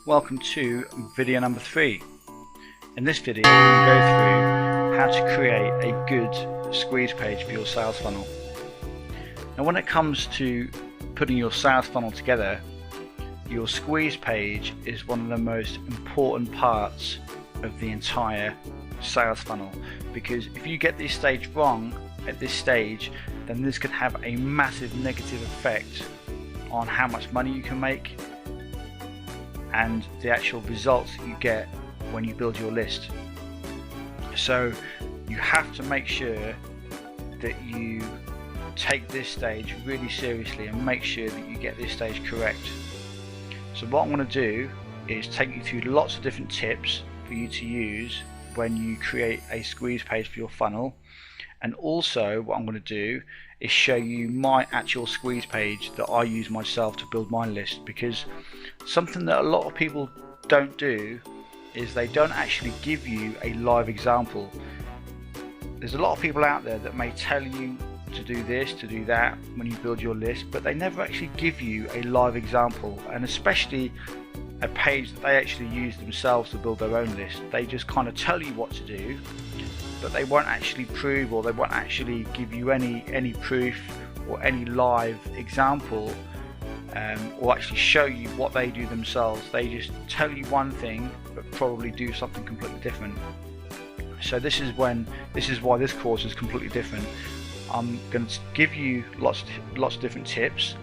Welcome to video number 3. In this video we're going to go through how to create a good squeeze page for your sales funnel. Now when it comes to putting your sales funnel together, your squeeze page is one of the most important parts of the entire sales funnel, because if you get this stage wrong at this stage, then this could have a massive negative effect on how much money you can make and the actual results that you get when you build your list. So you have to make sure that you take this stage really seriously and make sure that you get this stage correct. So what I'm going to do is take you through lots of different tips for you to use when you create a squeeze page for your funnel, and also what I'm going to do is show you my actual squeeze page that I use myself to build my list, because something that a lot of people don't do is they don't actually give you a live example. There's a lot of people out there that may tell you to do this, to do that when you build your list, but they never actually give you a live example, and especially a page that they actually use themselves to build their own list. They just kind of tell you what to do, but they won't actually prove, or they won't actually give you any proof or any live example, or actually show you what they do themselves. They just tell you one thing but probably do something completely different. So this is why this course is completely different. I'm going to give you lots of different tips.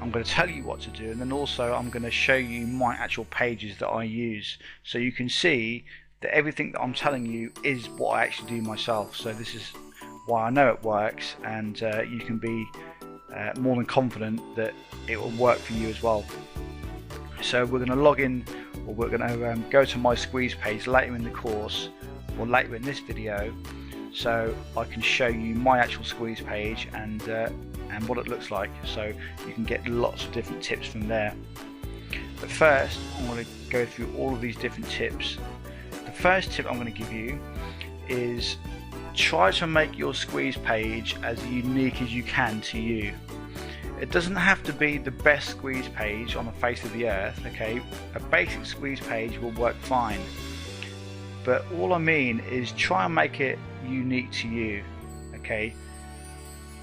I'm going to tell you what to do, and then also I'm going to show you my actual pages that I use, so you can see that everything that I'm telling you is what I actually do myself. So this is why I know it works, and you can be more than confident that it will work for you as well. So we're going to log in, or we're going to go to my squeeze page later in the course, or later in this video, so I can show you my actual squeeze page and what it looks like, so you can get lots of different tips from there. But first I'm going to go through all of these different tips. The first tip I'm going to give you is try to make your squeeze page as unique as you can to you. It doesn't have to be the best squeeze page on the face of the earth, okay? A basic squeeze page will work fine, but all I mean is try and make it unique to you, okay?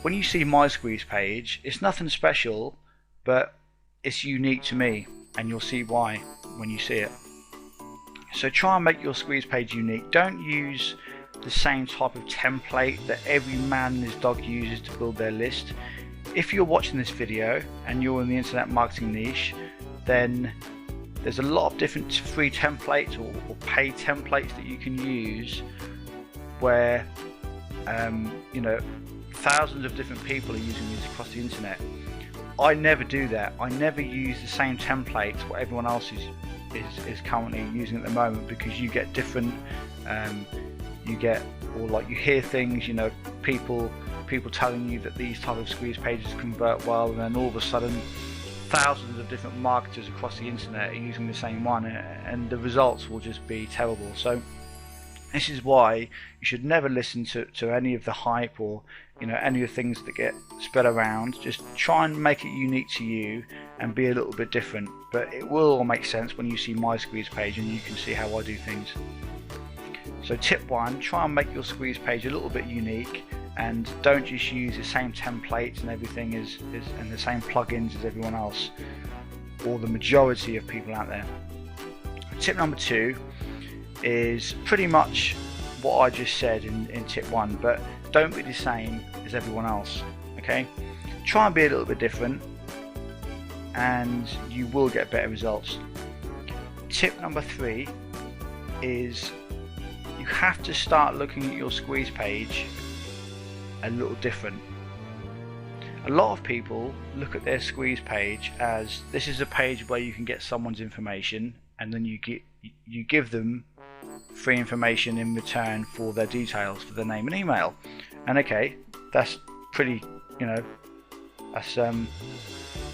When you see my squeeze page, it's nothing special, but it's unique to me, and you'll see why when you see it. So try and make your squeeze page unique. Don't use the same type of template that every man and his dog uses to build their list. If you're watching this video and you're in the internet marketing niche, then there's a lot of different free templates or paid templates that you can use, where you know, thousands of different people are using these across the internet. I never do that. I never use the same templates what everyone else is currently using at the moment, because you get different you hear things, you know, people telling you that these type of squeeze pages convert well, and then all of a sudden thousands of different marketers across the internet are using the same one, and the results will just be terrible. So this is why you should never listen to any of the hype, or you know, any of the things that get spread around. Just try and make it unique to you and be a little bit different, but it will all make sense when you see my squeeze page and you can see how I do things. So tip 1, try and make your squeeze page a little bit unique, and don't just use the same templates and everything and the same plugins as everyone else, or the majority of people out there. Tip number 2 is pretty much what I just said in tip 1, but don't be the same as everyone else, okay? Try and be a little bit different, and you will get better results. Tip number 3 is you have to start looking at your squeeze page a little different. A lot of people look at their squeeze page as this is a page where you can get someone's information, and then you give them free information in return for their details, for their name and email. And okay, that's pretty, you know, that's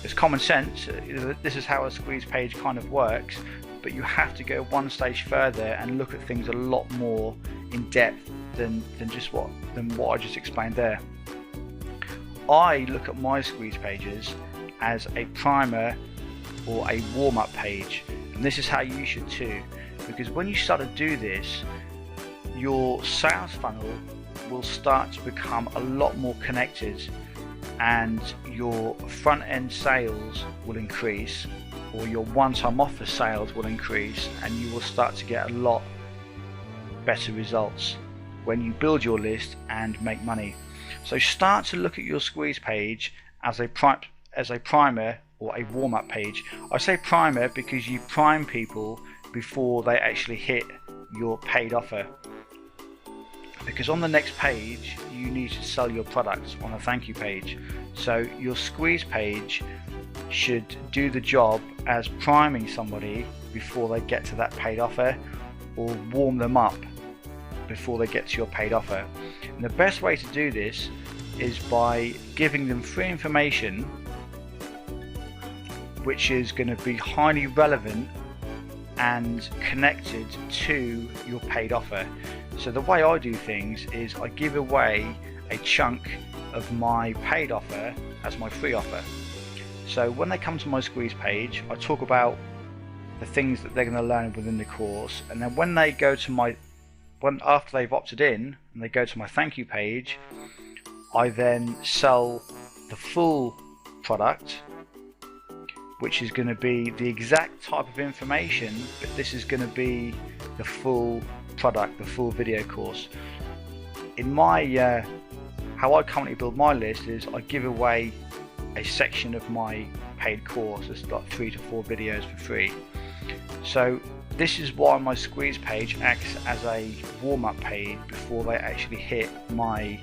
it's common sense. This is how a squeeze page kind of works, but you have to go one stage further and look at things a lot more in depth than what I just explained there. I look at my squeeze pages as a primer or a warm-up page. And this is how you should too, because when you start to do this, your sales funnel will start to become a lot more connected, and your front end sales will increase, or your one-time offer sales will increase, and you will start to get a lot better results when you build your list and make money. So start to look at your squeeze page as a primer or a warm-up page. I say primer because you prime people before they actually hit your paid offer, because on the next page you need to sell your products on a thank you page. So your squeeze page should do the job as priming somebody before they get to that paid offer, or warm them up before they get to your paid offer. And the best way to do this is by giving them free information which is going to be highly relevant and connected to your paid offer. So the way I do things is I give away a chunk of my paid offer as my free offer. So when they come to my squeeze page, I talk about the things that they're going to learn within the course, and then when they go to after they've opted in and they go to my thank you page, I then sell the full product, which is going to be the exact type of information, but this is going to be the full product, the full video course. In my how I currently build my list is I give away a section of my paid course. It's got 3 to 4 videos for free. So this is why my squeeze page acts as a warm-up page before they actually hit my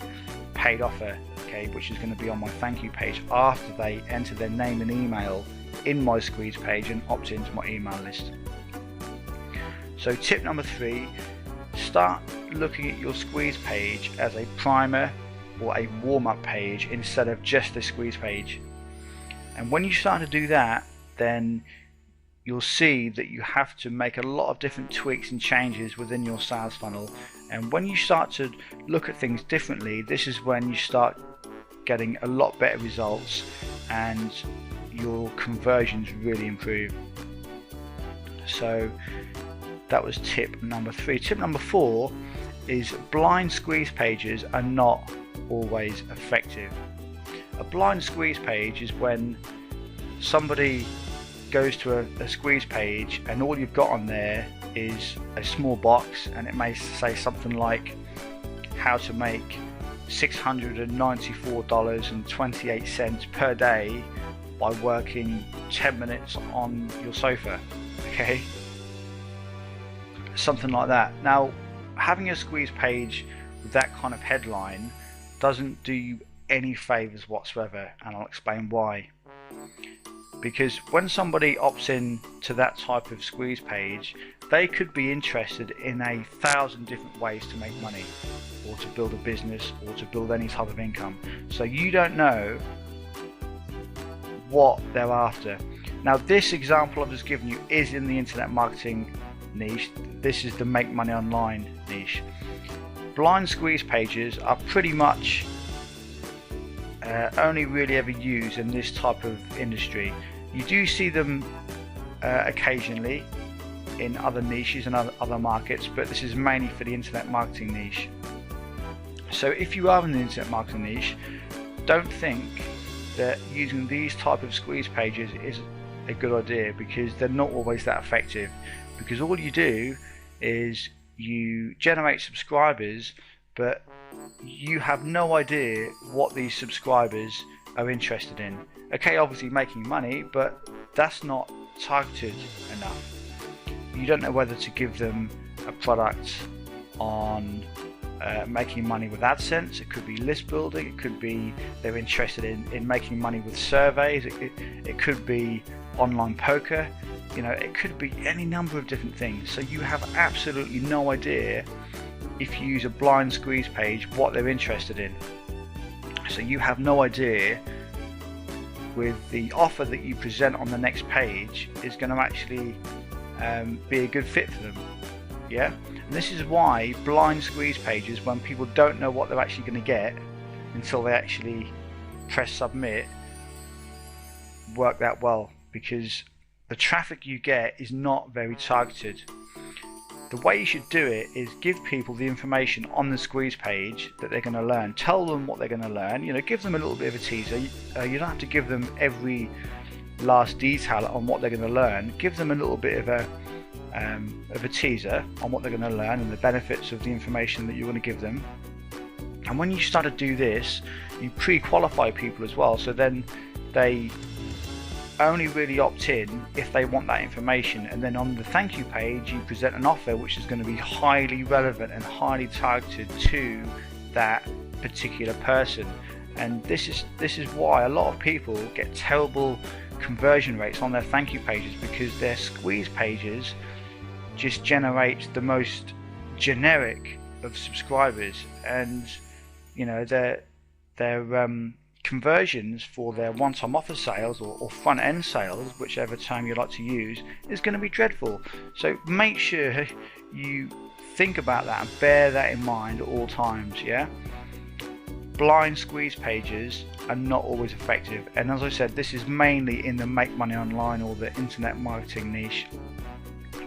paid offer, okay, which is going to be on my thank you page after they enter their name and email in my squeeze page and opt into my email list. So tip number 3, start looking at your squeeze page as a primer or a warm-up page instead of just a squeeze page. And when you start to do that, then you'll see that you have to make a lot of different tweaks and changes within your sales funnel. And when you start to look at things differently, this is when you start getting a lot better results and your conversions really improve. So that was tip number 3. Tip number 4 is blind squeeze pages are not always effective. A blind squeeze page is when somebody goes to a squeeze page and all you've got on there is a small box, and it may say something like how to make $694.28 per day by working 10 minutes on your sofa, okay, something like that. Now, having a squeeze page with that kind of headline doesn't do you any favors whatsoever, and I'll explain why. Because when somebody opts in to that type of squeeze page, they could be interested in 1,000 different ways to make money, or to build a business, or to build any type of income. So you don't know what they're after. Now, this example I've just given you is in the internet marketing niche. This is the make money online niche. Blind squeeze pages are pretty much only really ever used in this type of industry. You do see them occasionally in other niches and other markets, but this is mainly for the internet marketing niche. So if you are in the internet marketing niche, don't think that using these type of squeeze pages is a good idea, because they're not always that effective. Because all you do is you generate subscribers, but you have no idea what these subscribers are interested in. Okay, obviously making money, but that's not targeted enough. You don't know whether to give them a product on making money with AdSense. It could be list building, it could be they're interested in making money with surveys, it could be online poker, you know, it could be any number of different things. So you have absolutely no idea, if you use a blind squeeze page, what they're interested in. So you have no idea with the offer that you present on the next page is going to actually be a good fit for them. Yeah, and this is why blind squeeze pages, when people don't know what they're actually going to get until they actually press submit, work that well, because the traffic you get is not very targeted. The way you should do it is give people the information on the squeeze page that they're going to learn. Tell them what they're going to learn. You know, give them a little bit of a teaser. You don't have to give them every last detail on what they're going to learn. Give them a little bit of a teaser on what they're going to learn and the benefits of the information that you're going to give them. And when you start to do this, you pre-qualify people as well, so then they only really opt in if they want that information, and then on the thank you page you present an offer which is going to be highly relevant and highly targeted to that particular person. And this is why a lot of people get terrible conversion rates on their thank you pages, because their squeeze pages just generate the most generic of subscribers, and you know their conversions for their one-time offer sales or front-end sales, whichever term you like to use, is going to be dreadful. So make sure you think about that and bear that in mind at all times. Yeah, blind squeeze pages are not always effective, and as I said, this is mainly in the make money online or the internet marketing niche,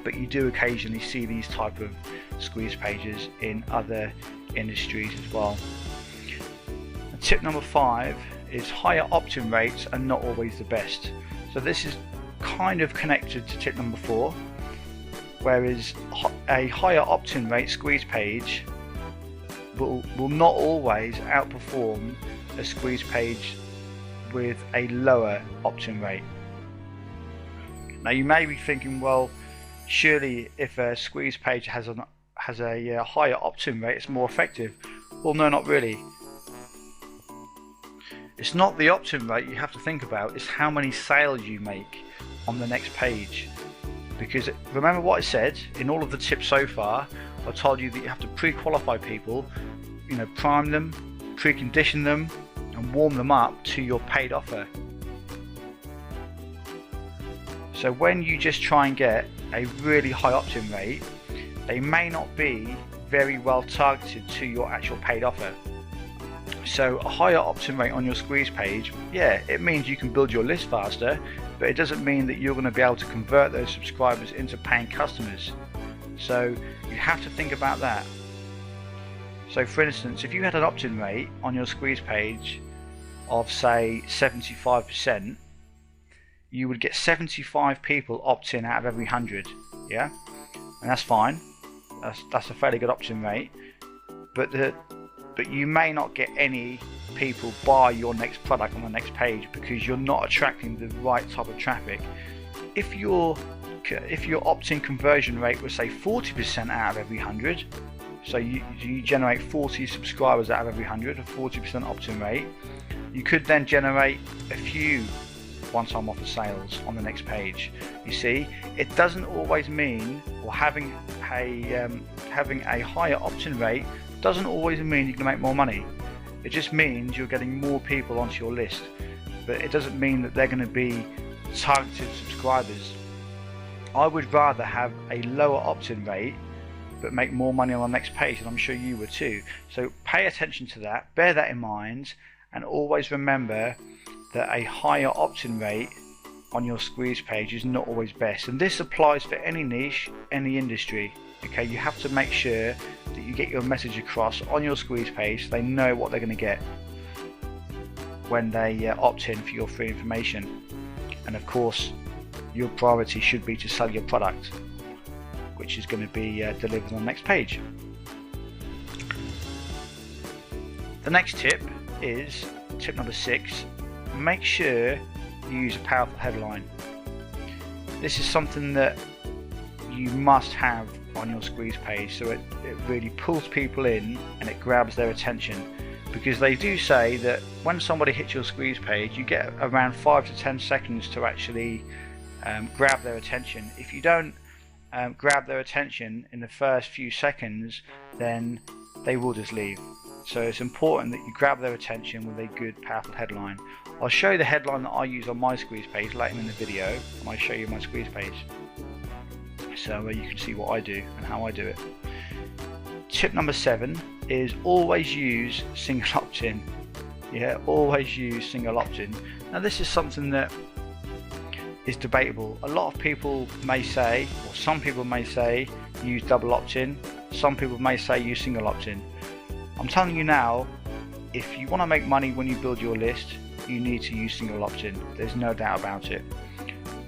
but you do occasionally see these type of squeeze pages in other industries as well. Tip number 5 is higher opt-in rates are not always the best. So this is kind of connected to tip number 4, whereas a higher opt-in rate squeeze page will not always outperform a squeeze page with a lower opt-in rate. Now you may be thinking, well, surely if a squeeze page has a higher opt-in rate, it's more effective. Well, no, not really. It's not the opt-in rate you have to think about, it's how many sales you make on the next page. Because remember what I said in all of the tips so far, I told you that you have to pre-qualify people, you know, prime them, precondition them and warm them up to your paid offer. So when you just try and get a really high opt-in rate, they may not be very well targeted to your actual paid offer. So a higher opt-in rate on your squeeze page, yeah, it means you can build your list faster, but it doesn't mean that you're going to be able to convert those subscribers into paying customers. So you have to think about that. So for instance, if you had an opt-in rate on your squeeze page of say 75%, you would get 75 people opt in out of every 100, yeah, and that's fine. That's a fairly good opt-in rate, but you may not get any people buy your next product on the next page because you're not attracting the right type of traffic. If your opt-in conversion rate was say 40% out of every 100, so you generate 40 subscribers out of every 100, a 40% opt-in rate, you could then generate a few one-time offer sales on the next page. You see, it doesn't always mean, or having a higher opt-in rate doesn't always mean you can make more money. It just means you're getting more people onto your list, but it doesn't mean that they're going to be targeted subscribers. I would rather have a lower opt-in rate but make more money on the next page, and I'm sure you would too. So pay attention to that, bear that in mind, and always remember that a higher opt-in rate on your squeeze page is not always best, and this applies for any niche, any industry. Okay, you have to make sure that you get your message across on your squeeze page so they know what they're going to get when they opt in for your free information. And of course, your priority should be to sell your product, which is going to be delivered on the next page. The next tip is tip number 6. Make sure you use a powerful headline. This is something that you must have on your squeeze page, so it really pulls people in and it grabs their attention, because they do say that when somebody hits your squeeze page you get around 5 to 10 seconds to actually grab their attention. If you don't grab their attention in the first few seconds, then they will just leave. So it's important that you grab their attention with a good powerful headline. I'll show you the headline that I use on my squeeze page later in the video, and I'll show you my squeeze page so you can see what I do and how I do it. Tip number 7 is always use single opt-in. Yeah, always use single opt-in. Now this is something that is debatable. A lot of people may say, or some people may say, use double opt-in. Some people may say use single opt-in. I'm telling you now, if you want to make money when you build your list, you need to use single opt-in. There's no doubt about it.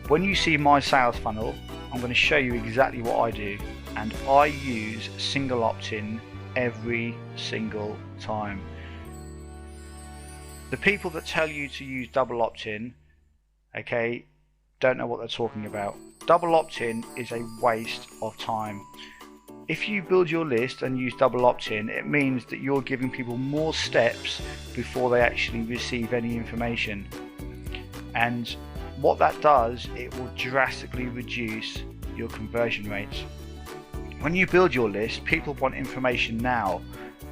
When you see my sales funnel, I'm going to show you exactly what I do, and I use single opt-in every single time. The people that tell you to use double opt-in, okay, don't know what they're talking about. Double opt-in is a waste of time. If you build your list and use double opt-in, it means that you're giving people more steps before they actually receive any information. And what that does, it will drastically reduce your conversion rates. When you build your list, people want information now.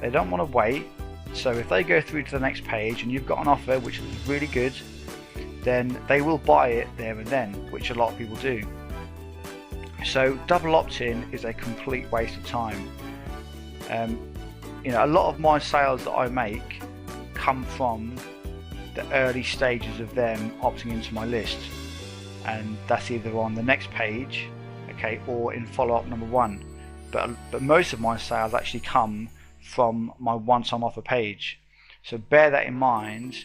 They don't want to wait. So if they go through to the next page and you've got an offer which is really good, then they will buy it there and then, which a lot of people do. So double opt-in is a complete waste of time. A lot of my sales that I make come from the early stages of them opting into my list, and that's either on the next page, okay, or in follow-up number 1. But most of my sales actually come from my one-time offer page. So bear that in mind.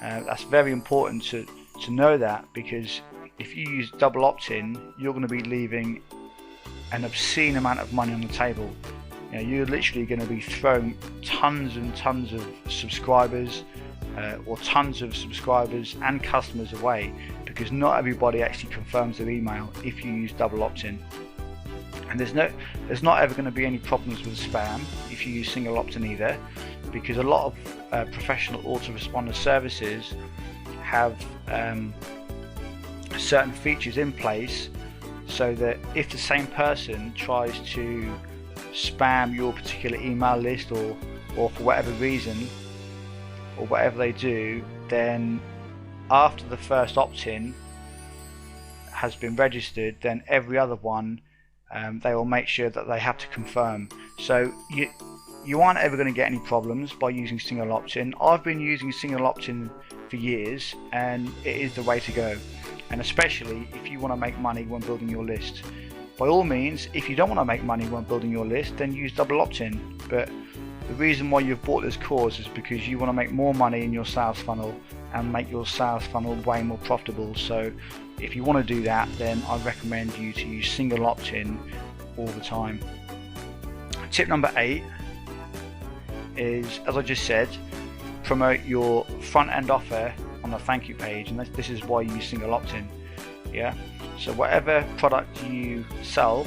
That's very important to know that, because if you use double opt-in, you're going to be leaving an obscene amount of money on the table. You're literally going to be throwing tons and tons of subscribers or tons of subscribers and customers away, because not everybody actually confirms their email if you use double opt-in. And there's not ever going to be any problems with spam if you use single opt-in either, because a lot of professional autoresponder services have certain features in place so that if the same person tries to spam your particular email list or for whatever reason or whatever they do, then after the first opt-in has been registered, then every other one they will make sure that they have to confirm. So you aren't ever going to get any problems by using single opt-in. I've been using single opt-in for years, and it is the way to go, and especially if you want to make money when building your list. By all means, if you don't want to make money when building your list, then use double opt-in. But the reason why you've bought this course is because you want to make more money in your sales funnel and make your sales funnel way more profitable. So if you want to do that, then I recommend you to use single opt-in all the time. Tip number 8 is, as I just said, promote your front end offer on the thank you page, and this is why you use single opt-in. So whatever product you sell,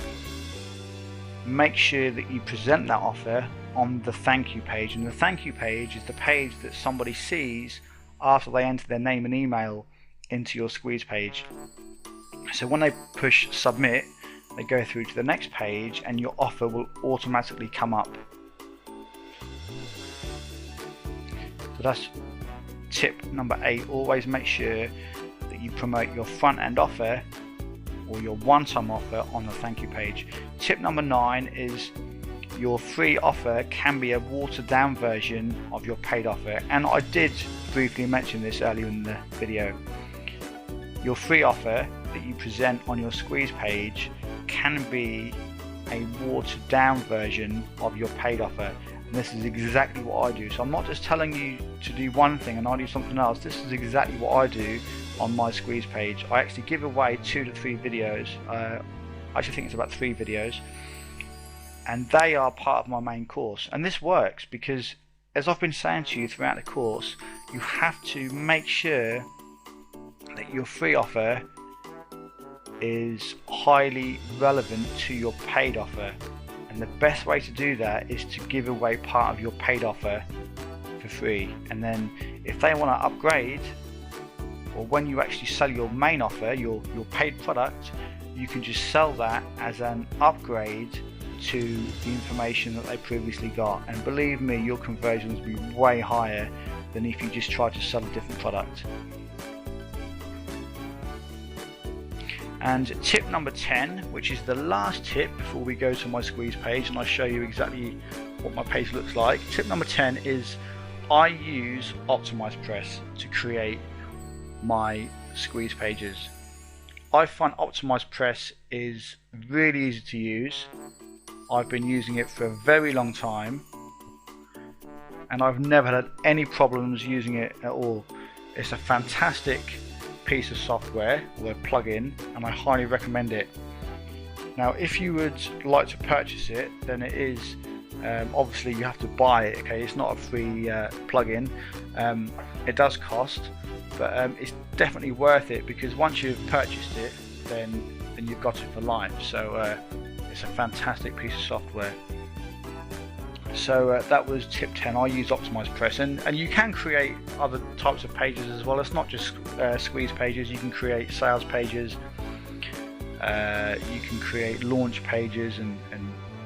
make sure that you present that offer on the thank you page, and the thank you page is the page that somebody sees after they enter their name and email into your squeeze page. So when they push submit, they go through to the next page and your offer will automatically come up. So that's tip number 8. Always make sure that you promote your front end offer or your one-time offer on the thank you page. Tip number 9 is your free offer can be a watered down version of your paid offer, and I did briefly mention this earlier in the video. Your free offer that you present on your squeeze page can be a watered down version of your paid offer, and this is exactly what I do. So I'm not just telling you to do one thing and I do something else. This is exactly what I do on my squeeze page. I actually give away 2 to 3 videos. I actually think it's about 3 videos, and they are part of my main course. And this works because, as I've been saying to you throughout the course, you have to make sure that your free offer is highly relevant to your paid offer, and the best way to do that is to give away part of your paid offer for free. And then if they want to upgrade, or when you actually sell your main offer, your paid product, you can just sell that as an upgrade to the information that they previously got, and believe me, your conversions will be way higher than if you just try to sell a different product. And tip number 10, which is the last tip before we go to my squeeze page and I show you exactly what my page looks like. Tip number 10 is I use OptimizePress to create my squeeze pages. I find Optimized Press is really easy to use. I've been using it for a very long time and I've never had any problems using it at all. It's a fantastic piece of software or a plugin, and I highly recommend it. Now if you would like to purchase it, then it is obviously you have to buy it. Okay, it's not a free plugin. It does cost, but it's definitely worth it, because once you've purchased it, then you've got it for life. So it's a fantastic piece of software. So that was tip 10. I use Optimized Press, and you can create other types of pages as well. It's not just squeeze pages. You can create sales pages, you can create launch pages, and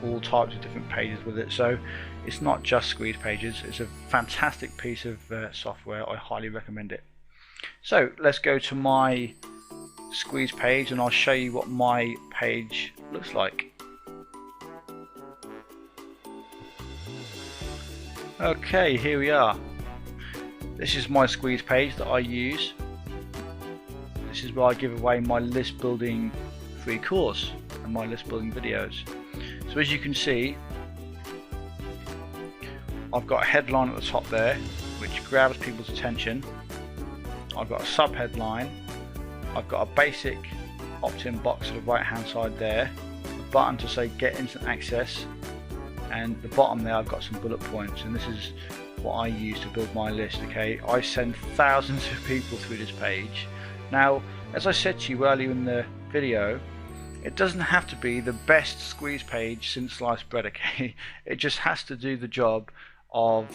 all types of different pages with it. So it's not just squeeze pages. It's a fantastic piece of software. I highly recommend it. So let's go to my squeeze page and I'll show you what my page looks like. Okay, here we are. This is my squeeze page that I use. This is where I give away my list building free course and my list building videos. So as you can see, I've got a headline at the top there which grabs people's attention. I've got a sub headline. I've got a basic opt-in box to the right hand side there, a button to say get instant access, and at the bottom there I've got some bullet points, and this is what I use to build my list. Okay, I send thousands of people through this page. Now, as I said to you earlier in the video, it doesn't have to be the best squeeze page since sliced bread. Okay, it just has to do the job of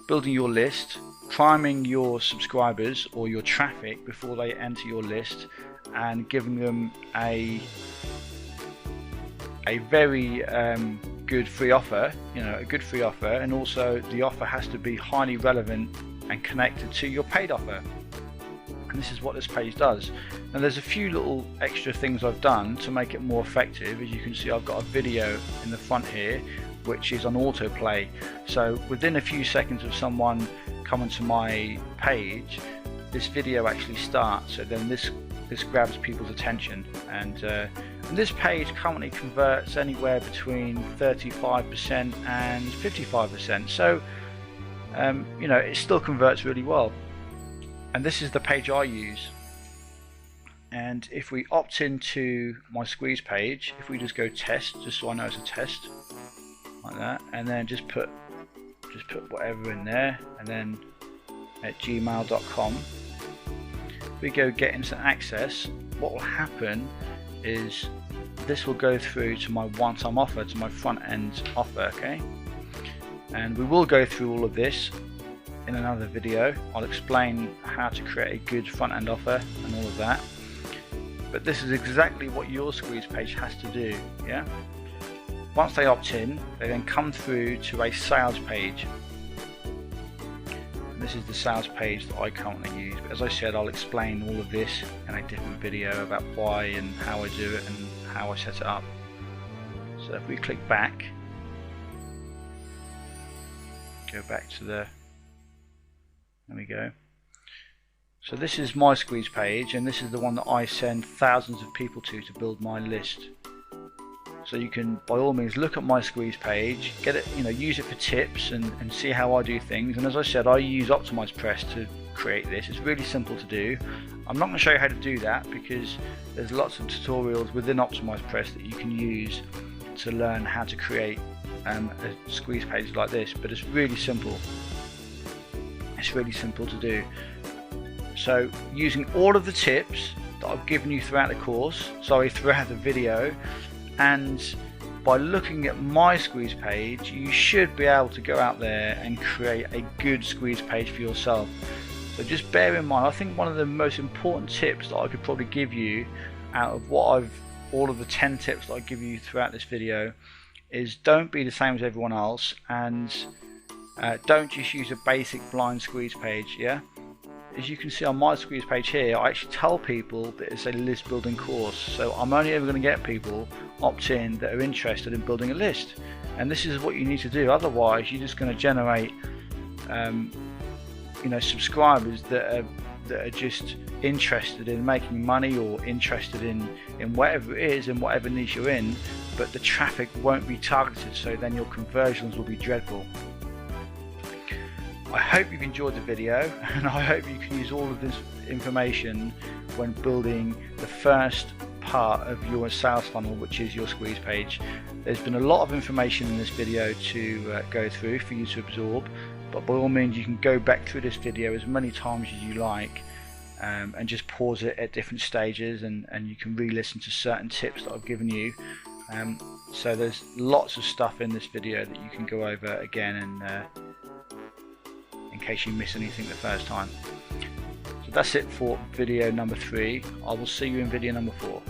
building your list, priming your subscribers or your traffic before they enter your list, and giving them a very good free offer, a good free offer, and also the offer has to be highly relevant and connected to your paid offer. And this is what this page does. Now there's a few little extra things I've done to make it more effective. As you can see, I've got a video in the front here which is on autoplay, so within a few seconds of someone coming to my page, this video actually starts. So then this grabs people's attention, and this page currently converts anywhere between 35% and 55%. So it still converts really well. And this is the page I use. And if we opt into my squeeze page, if we just go test, just so I know it's a test, like that, and then just put whatever in there, and then at gmail.com, we go get instant access, what will happen is this will go through to my one-time offer, to my front end offer. Okay, and we will go through all of this in another video. I'll explain how to create a good front end offer and all of that, but this is exactly what your squeeze page has to do. Yeah, once they opt in, they then come through to a sales page. This is the sales page that I currently use, but as I said, I'll explain all of this in a different video about why and how I do it and how I set it up. So if we click back, go back to there we go. So this is my squeeze page, and this is the one that I send thousands of people to build my list. So you can by all means look at my squeeze page, get it, use it for tips and see how I do things. And as I said, I use Optimized Press to create this. It's really simple to do. I'm not going to show you how to do that because there's lots of tutorials within Optimized Press that you can use to learn how to create a squeeze page like this, but it's really simple. It's really simple to do. So using all of the tips that I've given you throughout the course, throughout the video, and by looking at my squeeze page, you should be able to go out there and create a good squeeze page for yourself. So just bear in mind, I think one of the most important tips that I could probably give you out of all of the 10 tips that I give you throughout this video is don't be the same as everyone else, and don't just use a basic blind squeeze page. Yeah, as you can see on my squeeze page here, I actually tell people that it's a list building course, so I'm only ever going to get people opt in that are interested in building a list, and this is what you need to do. Otherwise you're just going to generate subscribers that are that are just interested in making money or interested in whatever it is, in whatever niche you're in, but the traffic won't be targeted, so then your conversions will be dreadful. I hope you've enjoyed the video, and I hope you can use all of this information when building the first part of your sales funnel, which is your squeeze page. There's been a lot of information in this video to go through for you to absorb, but by all means you can go back through this video as many times as you like, and just pause it at different stages, and you can re-listen to certain tips that I've given you. So there's lots of stuff in this video that you can go over again, and in case you miss anything the first time. So that's it for video number 3. I will see you in video number 4.